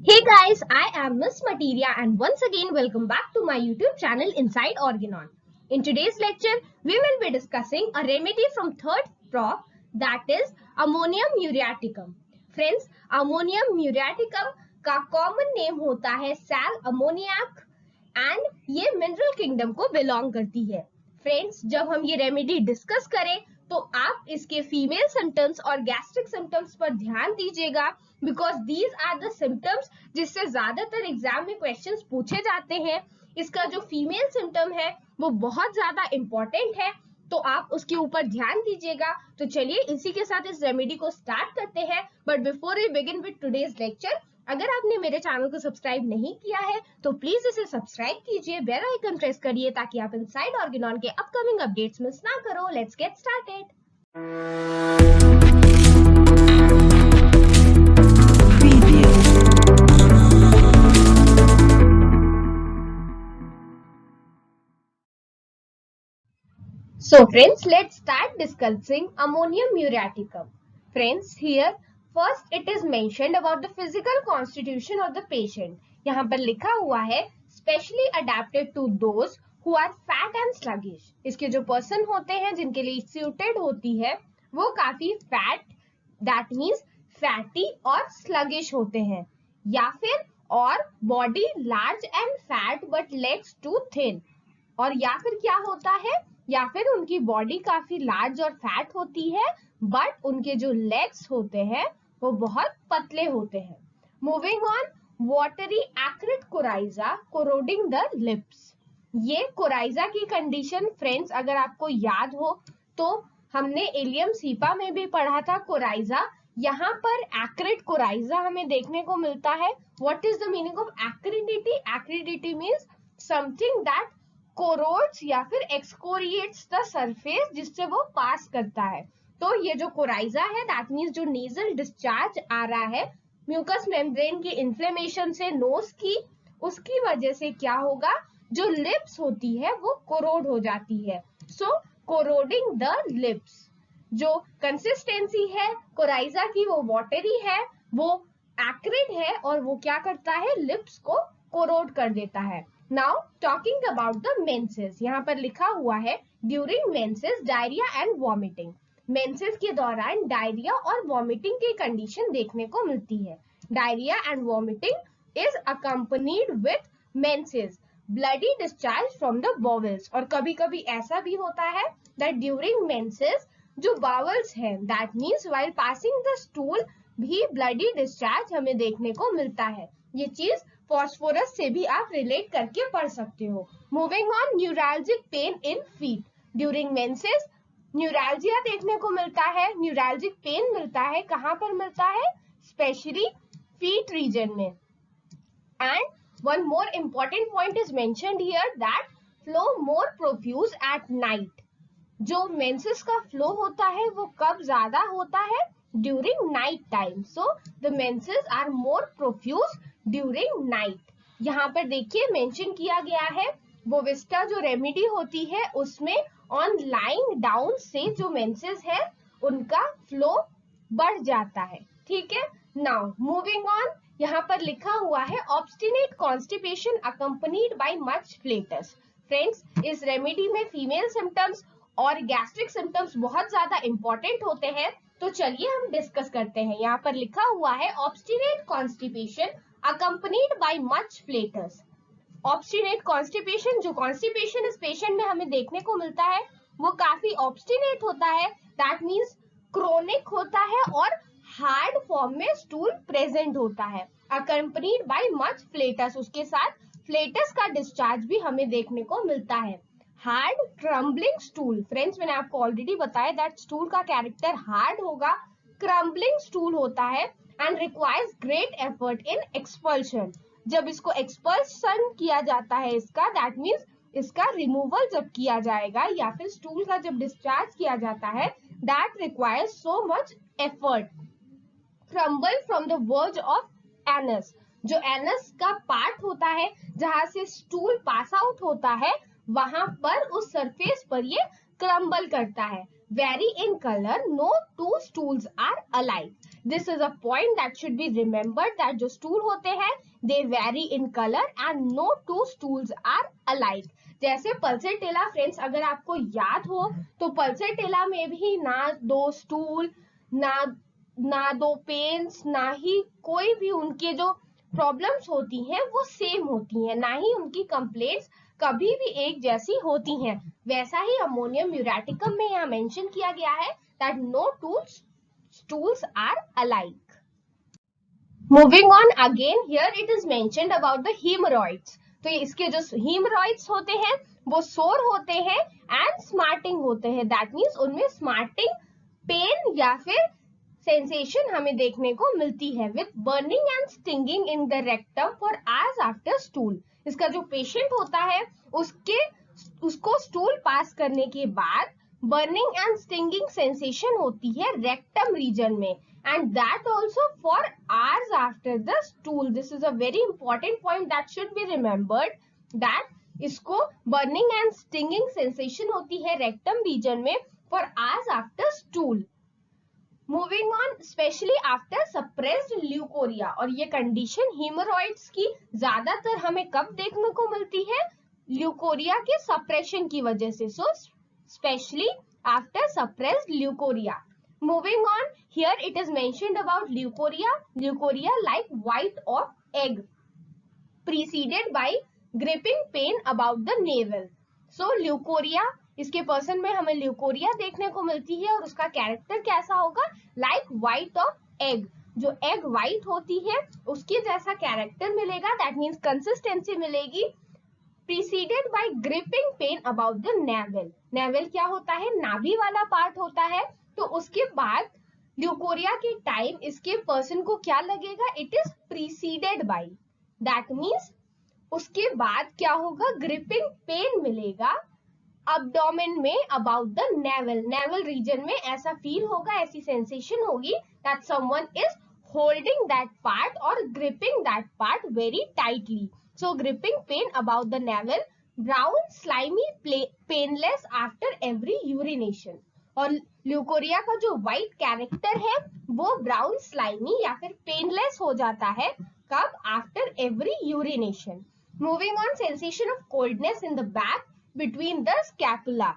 Hey guys, I am Miss Materia and once again welcome back to my YouTube channel Inside Organon. In today's lecture, we will be discussing a remedy from third prop, that is Ammonium Muriaticum. Friends, Ammonium Muriaticum का common name होता है Sal ammoniac and ये mineral kingdom को belong करती है। Friends, जब हम ये रेमेडी डिस्कस करें तो आप इसके फीमेल सिम्टम्स और गैस्ट्रिक सिम्टम्स पर ध्यान दीजिएगा, because these are the symptoms जिससे ज्यादातर एग्जाम में क्वेश्चंस पूछे जाते हैं। इसका जो फीमेल सिम्टम है वो बहुत ज्यादा इंपॉर्टेंट है, तो आप उसके ऊपर ध्यान दीजिएगा। तो चलिए इसी के साथ इस रेमेडी को स्टार्ट करते हैं। But before we begin with today's lecture, अगर आपने मेरे चैनल को सब्सक्राइब नहीं किया है तो प्लीज इसे सब्सक्राइब कीजिए, बेल आइकन प्रेस करिए ताकि आप इनसाइड ऑर्गेनॉन के अपकमिंग अपडेट्स मिस ना करो। Let's get started. So friends, let's start discussing ammonium muriaticum. Friends, here first it is mentioned about the physical constitution of the patient. यहाँ पर लिखा हुआ है specially adapted to those who are fat and sluggish. इसके जो person होते हैं जिनके लिए suited होती है वो काफी fat, that means fatty और sluggish होते हैं, या फिर और body large and fat but legs too thin, और या फिर क्या होता है, या फिर उनकी बॉडी काफी लार्ज और फैट होती है बट उनके जो लेग्स होते हैं वो बहुत पतले होते हैं। Moving on, watery acrid coryza corroding the lips. ये कोराइजा की कंडीशन फ्रेंड्स अगर आपको याद हो तो हमने इलियम सीपा में भी पढ़ा था कोराइजा। यहाँ पर एक्रिड कोराइजा हमें देखने को मिलता है। What is the meaning of acridity? Acridity means something that corrodes या फिर एक्सकोरिएट्स द सरफेस जिससे वो पास करता है। तो ये जो कोराइजा है दैट मींस जो नेजल डिस्चार्ज आ रहा है म्यूकस मेम्ब्रेन की इन्फ्लेमेशन से नोज की, उसकी वजह से क्या होगा, जो लिप्स होती है वो कोरोड हो जाती है। सो कोरोडिंग द लिप्स। जो कंसिस्टेंसी है कोराइजा की वो वाटरी है, वो एक्रिड है और वो क्या करता है, लिप्स को कोरोड कर देता है। Now talking about the menses, यहाँ पर लिखा हुआ है during menses diarrhea and vomiting. Menses के दौरान डायरिया और वॉमिटिंग की कंडीशन देखने को मिलती है। Diarrhoea and vomiting is accompanied with menses, bloody discharge from the bowels, और कभी कभी ऐसा भी होता है that during menses जो bowels है that means while passing the stool भी bloody discharge हमें देखने को मिलता है। ये चीज फॉस्फोरस से भी आप रिलेट करके पढ़ सकते हो। Moving on, neuralgic pain in feet during menses. Neuralgia देखने को मिलता है, न्यूरैल्जिक पेन मिलता है, कहां पर मिलता है, स्पेशली फीट रीजन में। And one more important point is mentioned here that flow more profuse at night. जो मेंसेस का फ्लो होता है वो कब ज्यादा होता है, during night time. So the menses are more profuse during night. यहाँ पर देखिए मेंशन किया गया है वो विस्टा जो रेमेडी होती है उसमें ऑन लाइंग डाउन से जो मेंसेस है उनका फ्लो बढ़ जाता है। ठीक है, नाउ मूविंग ऑन, यहाँ पर लिखा हुआ है obstinate constipation accompanied by much flatus. Friends, इस रेमेडी में फीमेल सिम्टम्स और गैस्ट्रिक सिम्टम्स बहुत ज्यादा इंपॉर्टेंट होते हैं, तो चलिए हम डिस्कस करते हैं। यहाँ पर लिखा हुआ है obstinate constipation accompanied by much flatus. Obstinate constipation, जो constipation इस पेशेंट में हमें देखने को मिलता है वो काफी obstinate होता है, that means chronic होता है और hard form में stool present होता है, accompanied by much flatus, उसके साथ flatus का discharge भी हमें देखने को मिलता है। hard crumbling stool, friends मैंने आपको ऑलरेडी बताया that stool का कैरेक्टर hard होगा, crumbling stool होता है and requires great effort in expulsion. जब इसको expulsion किया जाता है इसका, that means इसका removal जब किया जाएगा या फिर stool का जब discharge किया जाता है, that requires so much effort. Crumble from the verge of anus. जो anus का part होता है जहां से stool pass out होता है वहां पर उस surface पर ये crumble करता है। vary in color, no two stools are alike. This is a point that should be remembered that जो stool होते हैं they vary in color and no two stools are alike. जैसे पल्सेटेला फ्रेंड्स, अगर आपको याद हो तो पल्सेटेला में भी ना दो स्टूल, ना दो पेन्स, ना ही कोई भी उनके जो प्रॉब्लम्स होती हैं वो सेम होती हैं, ना ही उनकी कंप्लेंट्स कभी भी एक जैसी होती हैं। वैसा ही अमोनियम म्यूरेटिकम में यहाँ मेंशन किया गया है that no two stools are alike. Moving on again, here it is mentioned about the hemorrhoids. तो इसके जो hemorrhoids होते हैं वो sore होते हैं and smarting होते हैं. That means उनमें smarting, pain या फिर सेंसेशन हमें देखने को मिलती है with burning and stinging in the rectum for hours after stool. इसका जो पेशेंट होता है उसको स्टूल पास करने के बाद बर्निंग एंड स्टिंगिंग सेंसेशन होती है रेक्टम रीजन में, and that also for hours after the stool. This is a very important point that should be remembered that इसको बर्निंग एंड स्टिंगिंग सेंसेशन होती है rectum reason में for hours after stool. Moving on, specially after suppressed leucorrhoea. और ये condition haemorrhoids की ज्यादातर हमें कब देखने को मिलती है? ल्यूकोरिया के सप्रेशन की वजह से. So specially after suppressed leucorrhoea. Moving on, here it is mentioned about leucorrhoea like white of egg preceded by gripping pain about the navel. So leucorrhoea, इसके पर्सन में हमें ल्यूकोरिया देखने को मिलती है और उसका कैरेक्टर कैसा होगा? Like white of egg. जो एग व्हाइट होती है उसकी जैसा कैरेक्टर मिलेगा, दैट मीन्स कंसिस्टेंसी मिलेगी. Preceded by griping pain about the navel. Navel क्या होता है? नाभि वाला पार्ट होता है. तो उसके बाद ल्यूकोरिया के टाइम इसके पर्सन को क्या लगेगा? It is preceded by, that means उसके बाद क्या होगा? ग्रिपिंग पेन मिलेगा अब्डोमेन में about the navel. Navel region में ऐसा फील होगा, ऐसी सेंसेशन होगी that someone is holding that part और griping that part very tightly. So griping pain about the navel, brown slimy painless after every urination. और leucorrhoea का जो white character है वो ब्राउन स्लाइमी या फिर पेनलेस हो जाता है कब? After every urination. Moving on, sensation of coldness in the back between the scapula.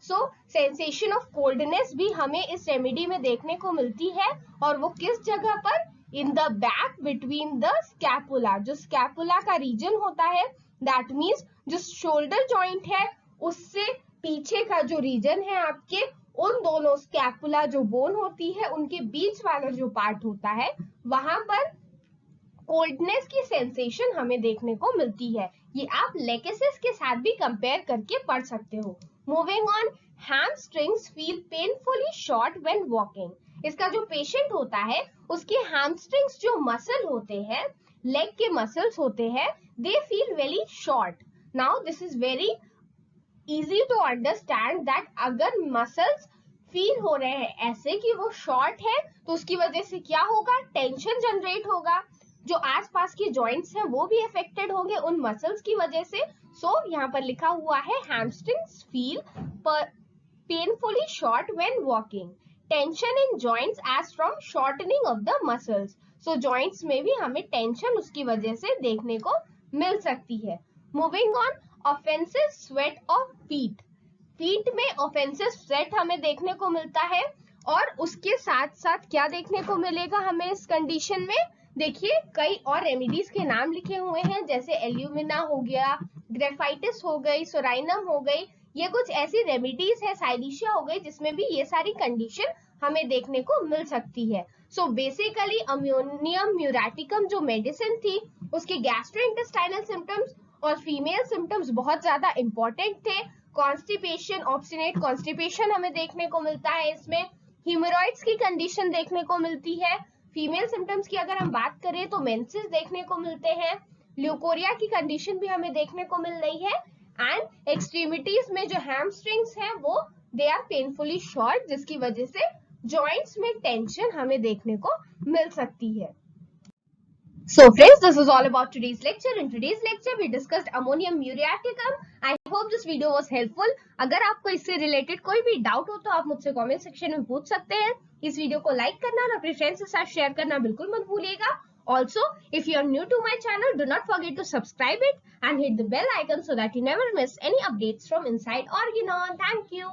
So sensation of coldness भी हमें इस रेमेडी में देखने को मिलती है, और वो किस जगह पर? In the back between the scapula. जो स्कैपुला का रीजन होता है, दैट मीन्स जो शोल्डर जॉइंट है उससे पीछे का जो रीजन है आपके, उन दोनों स्कैपुला जो बोन होती है उनके बीच वाला जो पार्ट होता है वहां पर कोल्डनेस की सेंसेशन हमें देखने को मिलती है. ये आप लेकेसिस के साथ भी कंपेयर करके पढ़ सकते हो. Moving on, hamstrings feel painfully short when walking. इसका जो पेशेंट होता है उसके हैमस्ट्रिंग्स जो मसल होते हैं, लेग के मसल्स होते हैं, they feel very short. Now this is very easy to understand that अगर मसल्स फील हो रहे हैं ऐसे कि वो शॉर्ट है तो उसकी वजह से क्या होगा? टेंशन जनरेट होगा. जो आसपास के जॉइंट्स हैं वो भी अफेक्टेड होंगे उन मसल्स की वजह से. सो यहाँ पर लिखा हुआ है hamstrings feel painfully short when walking. Tension in joints as from shortening of the muscles. So joints में भी हमें टेंशन उसकी वजह से देखने को मिल सकती है. Moving on, offensive sweat of feet. Feet में ऑफेंसिव स्वेट हमें देखने को मिलता है, और उसके साथ साथ क्या देखने को मिलेगा हमें इस कंडीशन में? देखिए कई और रेमेडीज के नाम लिखे हुए हैं, जैसे एल्यूमिना हो गया, ग्रेफाइटिस हो गई, सोराइनम हो गई. ये कुछ ऐसी रेमेडीज है, साइलिशिया हो गई, जिसमें भी ये सारी कंडीशन हमें देखने को मिल सकती है. सो बेसिकली अमोनियम म्यूरेटिकम जो मेडिसिन थी उसके गैस्ट्रोइंटेस्टाइनल सिम्टम्स और फीमेल सिम्टम्स बहुत ज्यादा इंपॉर्टेंट थे. कॉन्स्टिपेशन, ऑब्स्टिनेट कॉन्स्टिपेशन हमें देखने को मिलता है इसमें. हीमोरॉइड्स की कंडीशन देखने को मिलती है. फीमेल सिम्टम्स की अगर हम बात करें तो मेंसेस देखने को मिलते हैं. ल्यूकोरिया की कंडीशन भी हमें देखने को मिल रही है. एंड एक्सट्रीमिटीज में जो हैमस्ट्रिंग्स हैं वो दे आर पेनफुली शॉर्ट, जिसकी वजह से जॉइंट्स में टेंशन हमें देखने को मिल सकती है. So friends, this is all about today's lecture. In today's lecture, we discussed ammonium muriaticum. I hope this video was helpful. अगर आपको इससे रिलेटेड कोई भी डाउट हो तो आप मुझसे कमेंट सेक्शन में पूछ सकते हैं. इस वीडियो को लाइक करना और अपने फ्रेंड्स के साथ शेयर करना बिल्कुल मत भूलिएगा. Also, if you are new to my channel, do not forget to subscribe it and hit the bell icon so that you never miss any updates from inside Organon. Thank you.